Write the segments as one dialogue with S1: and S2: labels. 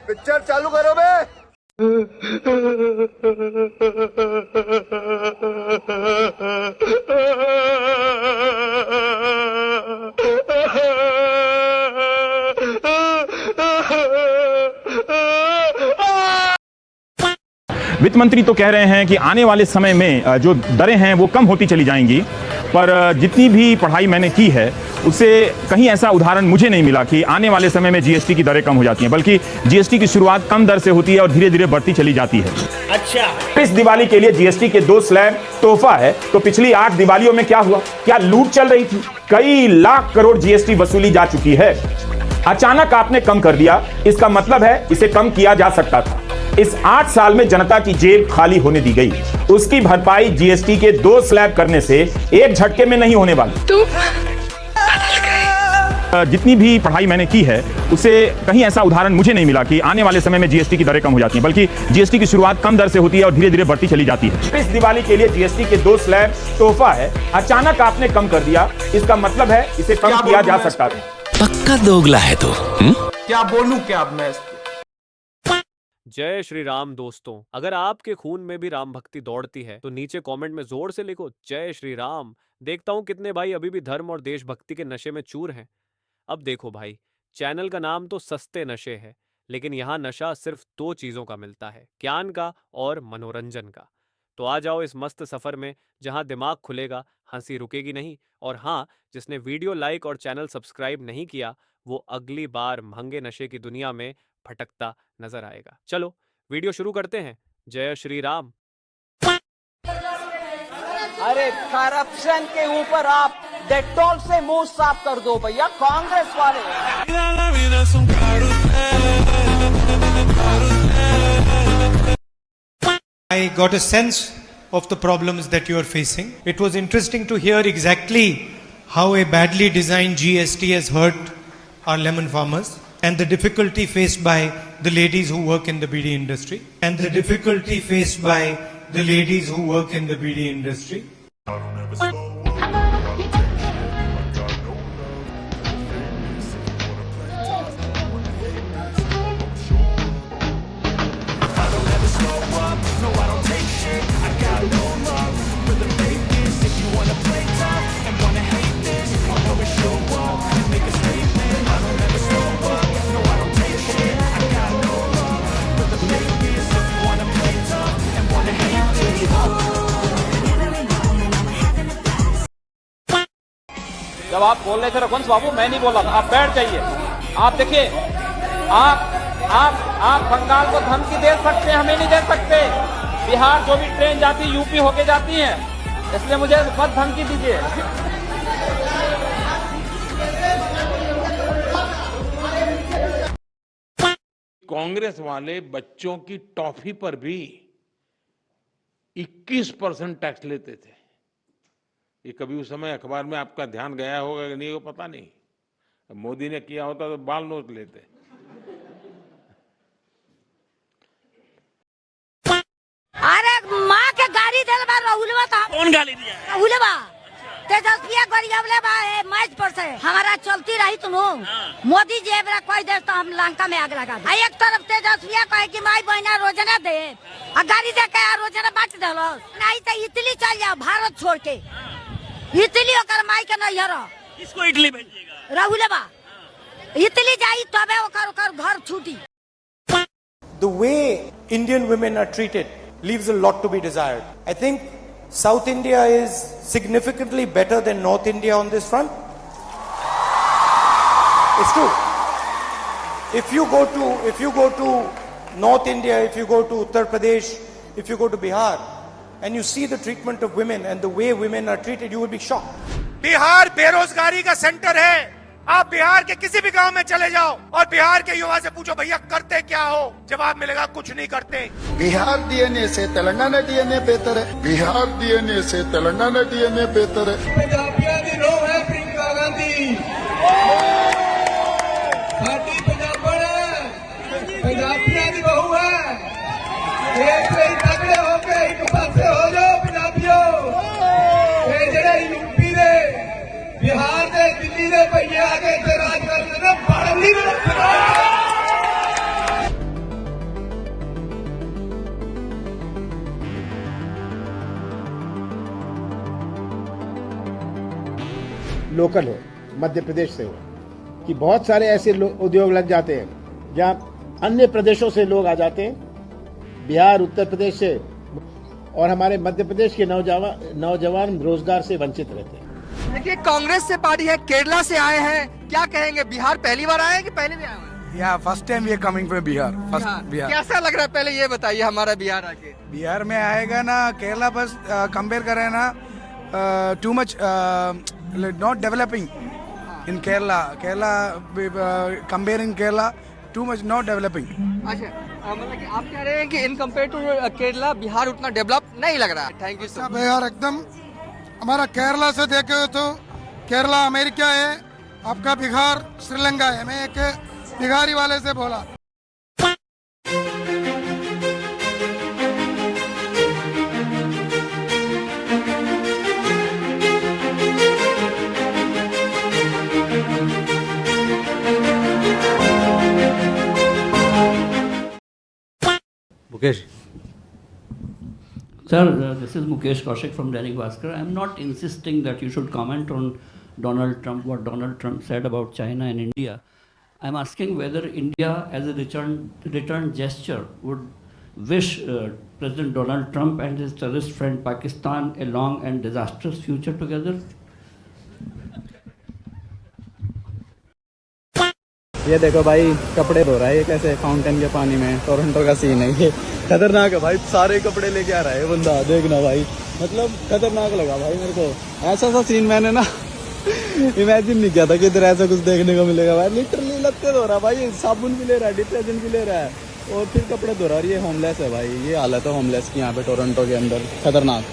S1: Picture चालू करो बे।
S2: वित्त मंत्री तो कह रहे हैं कि आने वाले समय में जो दरें हैं वो कम होती चली जाएंगी, पर जितनी भी पढ़ाई मैंने की है उससे कहीं ऐसा उदाहरण मुझे नहीं मिला कि आने वाले समय में जीएसटी की दरें कम हो जाती हैं, बल्कि जीएसटी की शुरुआत कम दर से होती है और धीरे धीरे बढ़ती चली जाती है। अच्छा, इस दिवाली के लिए जीएसटी के 2 स्लैब तोहफा है, तो पिछली 8 दिवालियों में क्या हुआ? क्या लूट चल रही थी? कई लाख करोड़ जीएसटी वसूली जा चुकी है। अचानक आपने कम कर दिया, इसका मतलब है इसे कम किया जा सकता था। इस 8 साल में जनता की जेब खाली होने दी गई, उसकी भरपाई जीएसटी के 2 स्लैब करने से एक झटके में नहीं होने वाली। जितनी भी पढ़ाई मैंने की है उससे कहीं ऐसा उदाहरण मुझे नहीं मिला कि आने वाले समय में जीएसटी की दरें कम हो जाती हैं, बल्कि जीएसटी की शुरुआत कम दर से होती है और धीरे धीरे बढ़ती चली जाती है। इस दिवाली के लिए जीएसटी के 2 स्लैब तोहफा है। अचानक आपने कम कर दिया, इसका मतलब है इसे कम किया जा सकता था।
S3: पक्का दोगला है तो
S4: क्या बोलूं क्या अब मैं?
S5: जय श्री राम दोस्तों, अगर आपके खून में भी राम भक्ति दौड़ती है तो नीचे कमेंट में जोर से लिखो जय श्री राम। देखता हूं कितने भाई अभी भी धर्म और देशभक्ति के नशे में चूर हैं। अब देखो भाई, चैनल का नाम तो सस्ते नशे है, लेकिन यहाँ नशा सिर्फ 2 चीजों का मिलता है, ज्ञान का और मनोरंजन का। तो आ जाओ इस मस्त सफर में जहाँ दिमाग खुलेगा, हंसी रुकेगी नहीं, और हाँ, जिसने वीडियो लाइक और चैनल सब्सक्राइब नहीं किया वो अगली बार महंगे नशे की दुनिया में भटकता नजर आएगा। चलो वीडियो शुरू करते हैं। जय श्री राम।
S6: अरे करप्शन के ऊपर आप डेटॉल से मुंह साफ कर दो भैया, कांग्रेस वाले।
S7: I got a sense of the problems that you are facing. It was interesting to hear exactly how a badly designed GST has hurt our lemon farmers, and the difficulty faced by the ladies who work in the BD industry.
S6: जब आप बोल रहे थे रघुवंश बाबू, मैं नहीं बोला था, आप बैठ जाइए। आप देखिए, आप बंगाल को धमकी दे सकते हैं, हमें नहीं दे सकते। बिहार जो भी ट्रेन जाती है यूपी होके जाती है, इसलिए मुझे मत धमकी दीजिए।
S8: कांग्रेस वाले बच्चों की टॉफी पर भी 21% टैक्स लेते थे। ये कभी उस समय अखबार में आपका ध्यान गया होगा कि नहीं, वो पता नहीं। मोदी ने किया होता तो बाल नोट लेते।
S9: अरे माँ के गाड़ी दे बा राहुलवा था।
S3: कौन गाली दिया?
S9: राहुलवा तेजस्वी गरियावले बा मैच पर से हमारा चलती रही तुम मोदी जी एबरा कोई देश तो हम लंका में आग लगा दे। एक तरफ तेजस्वी कहे कि माई बहना रोजाना दे और गाड़ी दे के रोजाना बांट देलो, नहीं तो इटली चल जाओ भारत छोड़ के। इटली ओकर माई के नहीं हरो,
S3: इसको इटली भेजिएगा।
S9: राहुलवा इटली जाई तबे ओकर घर छूटी।
S7: The way Indian women are treated leaves a lot to be desired. I think South India is significantly better than North India on this front. It's true. If you go to North India, if you go to Uttar Pradesh, if you go to Bihar, and you see the treatment of women and the way women are treated, you will be shocked.
S4: Bihar बेरोजगारी का centre है। आप बिहार के किसी भी गांव में चले जाओ और बिहार के युवा से पूछो भैया करते क्या हो, जवाब मिलेगा कुछ नहीं करते।
S1: बिहार डीएनए से तेलंगाना डीएनए बेहतर है। बिहार डीएनए से तेलंगाना डीएनए बेहतर है।
S4: प्रियंका गांधी पंजाबिया की बहू है। तगड़े होके एक पासे हो जाओ पंजाबियों। जड़े यूपी दे, बिहार दे, दिल्ली दे भैया आगे राज करते ना
S10: लोकल हो, मध्य प्रदेश से हो, कि बहुत सारे ऐसे उद्योग लग जाते हैं जहाँ अन्य प्रदेशों से लोग आ जाते हैं, बिहार, उत्तर प्रदेश से, और हमारे मध्य प्रदेश के नौजवान रोजगार से वंचित रहते हैं।
S4: देखिए, कांग्रेस से पार्टी है, केरला से आए हैं, क्या कहेंगे? बिहार पहली बार आए हैं कि पहले भी आए हैं?
S10: या first time we are coming from Bihar. Bihar
S4: कैसा लग रहा है, पहले ये बताइए हमारा बिहार आके।
S10: बिहार में आएगा ना, केरला बस कंपेयर करें ना, too much not developing in Kerala, comparing Kerala too much not developing.
S4: अच्छा, मतलब कि आप कह रहे हैं कि in compare to Kerala Bihar उतना डेवलप नहीं लग रहा है। Thank you sir.
S1: बिहार एकदम, हमारा केरला से देखे तो केरला अमेरिका है, आपका बिहार श्रीलंका है। मैं एक बिहारी वाले से बोला।
S3: Mukesh,
S11: Sir, this is Mukesh Kaushik from Dainik Bhaskar. I am not insisting that you should comment on Donald Trump, what Donald Trump said about China and India. I am asking whether India, as a return gesture, would wish President Donald Trump and his terrorist friend Pakistan a long and disastrous future together.
S10: ये देखो भाई, कपड़े धो रहा है ये कैसे fountain के पानी में। टोरंटो का सीन है ये, खतरनाक है भाई। सारे कपड़े लेके आ रहा है बंदा, देखना भाई, मतलब खतरनाक लगा भाई मेरे को। ऐसा सीन मैंने ना इमेजिन नहीं किया था कि इधर ऐसा कुछ देखने को मिलेगा भाई। लिटरली लत्ते धो रहा भाई, साबुन भी ले रहा है, डिटर्जेंट भी ले रहा है, और फिर कपड़े धो रहा है। ये होमलेस है भाई, ये हालत है होमलेस की यहाँ पे टोरंटो के अंदर, खतरनाक।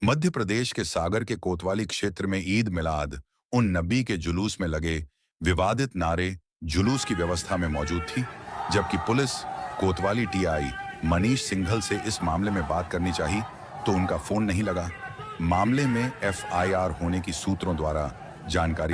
S12: मध्य प्रदेश के सागर के कोतवाली क्षेत्र में ईद मिलाद उन नबी के जुलूस में लगे विवादित नारे जुलूस की व्यवस्था में मौजूद थी, जबकि पुलिस कोतवाली टीआई मनीष सिंघल से इस मामले में बात करनी चाहिए तो उनका फोन नहीं लगा। मामले में एफआईआर होने की सूत्रों द्वारा जानकारी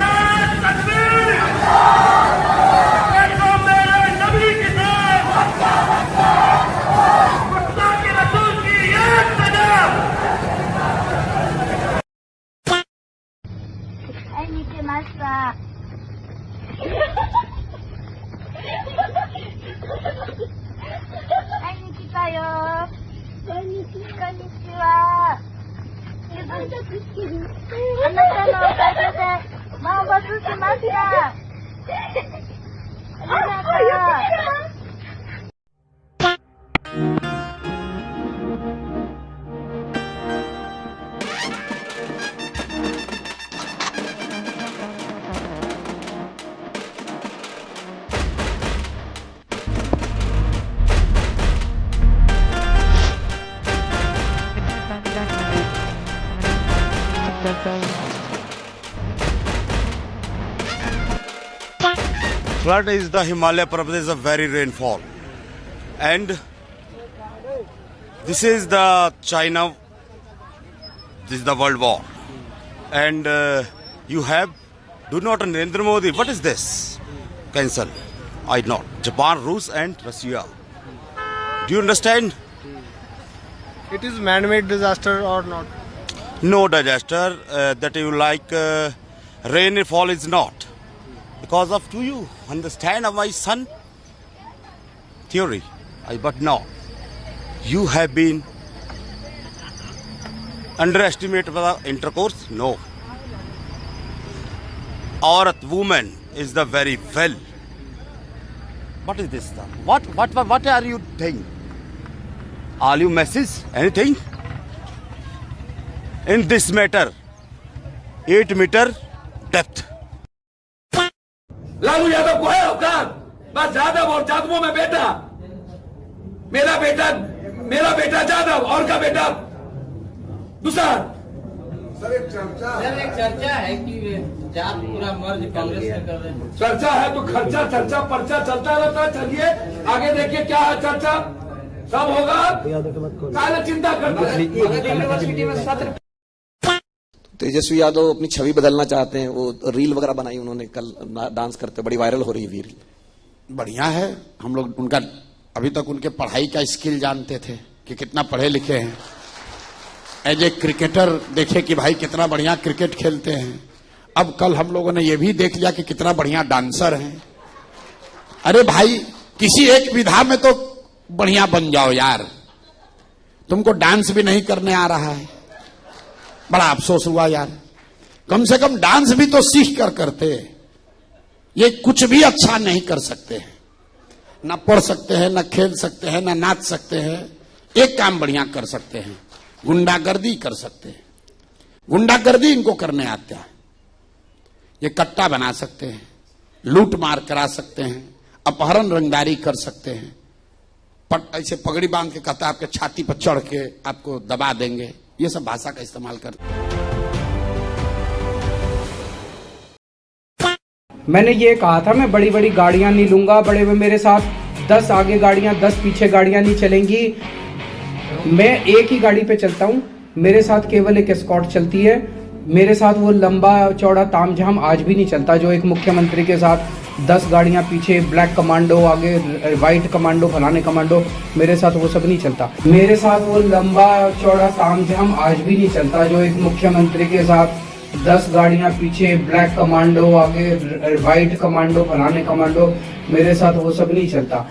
S13: Flood is the Himalaya Parvat, of very rainfall, and this is the China, this is the world war, and you have, do not Narendra Modi, what is this? Cancel. I not. Japan, Rus and Russia. Do you understand?
S10: It is man-made disaster or not?
S13: No disaster that you like rainfall is not. Because of, do you understand of my son? Theory. But no. You have been underestimated by the intercourse? No. Aurat, woman, is the very well. What is this? What are you doing? Are you message? Anything? In this matter, 8 meter depth.
S4: Lalu Yadav को है औकात, बस यादव और यादवों में बेटा, मेरा बेटा यादव और का बेटा दूसरा।
S6: सर एक चर्चा है कि जात पूरा मर्ज कांग्रेस में कर रहे हैं।
S4: चर्चा है तो खर्चा चर्चा पर्चा चलता रहता है। चलिए आगे देखिए क्या है चर्चा, सब होगा, काले चिंता करते हैं। यूनिवर्सिटी में सत्र।
S3: तेजस्वी यादव अपनी छवि बदलना चाहते हैं, वो रील वगैरह बनाई उन्होंने कल डांस करते, बड़ी वायरल हो रही है रील।
S14: बढ़िया है, हम लोग उनका अभी तक उनके पढ़ाई का स्किल जानते थे कि कितना पढ़े लिखे हैं, एज ए क्रिकेटर देखे कि भाई कितना बढ़िया क्रिकेट खेलते हैं। अब कल हम लोगों ने यह भी देख लिया कि कितना बढ़िया डांसर हैं। अरे भाई किसी एक विधा में तो बढ़िया बन जाओ यार, तुमको डांस भी नहीं करने आ रहा है, बड़ा अफसोस हुआ यार। कम से कम डांस भी तो सीख कर करते। ये कुछ भी अच्छा नहीं कर सकते हैं, ना पढ़ सकते हैं, ना खेल सकते हैं, ना नाच सकते हैं। एक काम बढ़िया कर सकते हैं, गुंडागर्दी कर सकते हैं। गुंडागर्दी इनको करने आता है। ये कट्टा बना सकते हैं, लूट मार करा सकते हैं, अपहरण रंगदारी कर सकते हैं। ऐसे पगड़ी बांध के कहता है आपके छाती पर चढ़ के आपको दबा देंगे। ये सब भाषा का इस्तेमाल करते हैं।
S15: मैंने ये कहा था मैं बड़ी बड़ी गाड़ियां नहीं लूंगा, बड़े में मेरे साथ 10 आगे गाड़ियां 10 पीछे गाड़ियां नहीं चलेंगी। मैं एक ही गाड़ी पे चलता हूँ, मेरे साथ केवल एक एस्कॉर्ट चलती है। मेरे साथ वो लंबा चौड़ा तामझाम आज भी नहीं चलता जो एक मुख्यमंत्री के साथ 10 गाड़ियां पीछे, ब्लैक कमांडो आगे, व्हाइट कमांडो, फलाने कमांडो। मेरे साथ वो सब नहीं चलता। मेरे साथ वो लंबा चौड़ा तामझाम आज भी नहीं चलता जो एक मुख्यमंत्री के साथ 10 गाड़ियां पीछे, ब्लैक कमांडो आगे, व्हाइट कमांडो, फलाने कमांडो। मेरे साथ वो सब नहीं चलता।